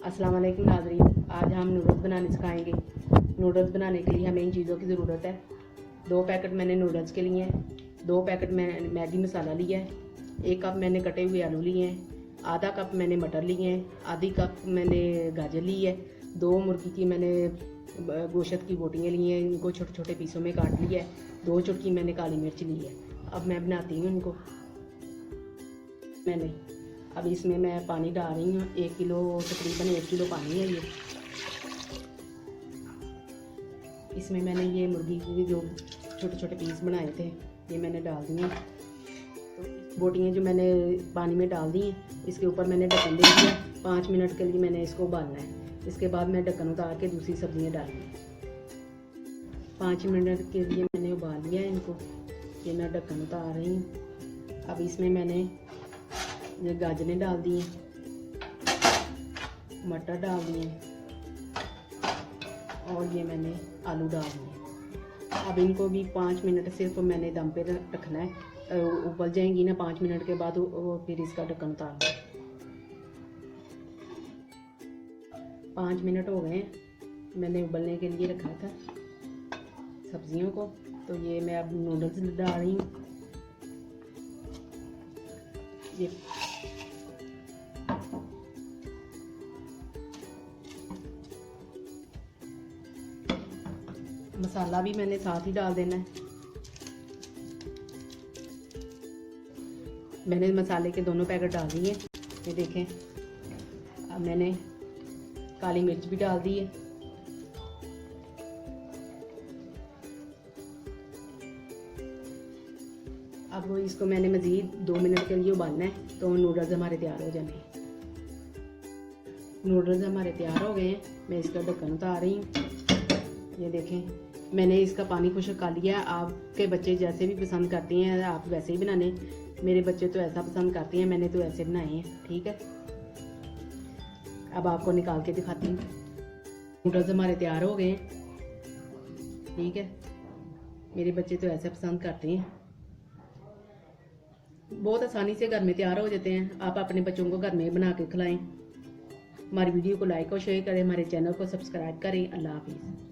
अस्सलाम वालेकुम नाज़रीन, आज हम नूडल्स बनाने सिखाएंगे। नूडल्स बनाने के लिए हमें इन चीज़ों की ज़रूरत है। 2 पैकेट मैंने नूडल्स के लिए हैं, 2 पैकेट मैंने मैगी मसाला लिया है, 1 कप मैंने कटे हुए आलू लिए हैं, आधा कप मैंने मटर लिए हैं, आधी कप मैंने गाजर ली है, 2 मुर्गी की मैंने गोश्त की बोटियाँ ली हैं, इनको छोटे छोटे पीसों में काट लिया है, 2 चुटकी मैंने काली मिर्च ली है। अब मैं बनाती हूँ इनको। मैंने अब इसमें मैं पानी डाल रही हूँ, 1 किलो तकरीबन 1 किलो पानी है ये। इसमें मैंने ये मुर्गी के जो छोटे छोटे पीस बनाए थे ये मैंने डाल दिए। तो बोटियाँ जो मैंने पानी में डाल दी हैं, इसके ऊपर मैंने ढक्कन दे दिया। 5 मिनट के लिए मैंने इसको उबालना है। इसके बाद मैं ढक्कन उतार के दूसरी सब्जियाँ डाली। 5 मिनट के लिए मैंने उबाल लिया है इनको। ये मैं ढक्कन उतार रही हूँ। अब इसमें मैंने ये गाजरें डाल दी हैं, मटर डाल दिए और ये मैंने आलू डाल दिए। अब इनको भी 5 मिनट सिर्फ मैंने दम पे रखना है। उबल जाएंगी ना 5 मिनट के बाद फिर इसका ढक्कन उतार दो। 5 मिनट हो गए हैं, मैंने उबलने के लिए रखा था सब्जियों को। तो ये मैं अब नूडल्स डाल रही हूँ। ये मसाला भी मैंने साथ ही डाल देना है। मैंने मसाले के दोनों पैकेट डाल दिए। ये देखें, अब मैंने काली मिर्च भी डाल दी है। अब वो इसको मैंने मज़ीद 2 मिनट के लिए उबालना है, तो नूडल्स हमारे तैयार हो जाएंगे। नूडल्स हमारे तैयार हो गए हैं। मैं इसका ढक्कन उतार रही हूँ। ये देखें, मैंने इसका पानी खुश्क कर लिया। आपके बच्चे जैसे भी पसंद करते हैं आप वैसे ही बनाने। मेरे बच्चे तो ऐसा पसंद करते हैं, मैंने तो ऐसे बनाए हैं। ठीक है, अब आपको निकाल के दिखाती हूँ। नूडल्स हमारे तैयार हो गए हैं। ठीक है, मेरे बच्चे तो ऐसे पसंद करते हैं। बहुत आसानी से घर में तैयार हो जाते हैं। आप अपने बच्चों को घर में बना के खिलाएं। हमारी वीडियो को लाइक और शेयर करें, हमारे चैनल को सब्सक्राइब करें। अल्लाह हाफिज़।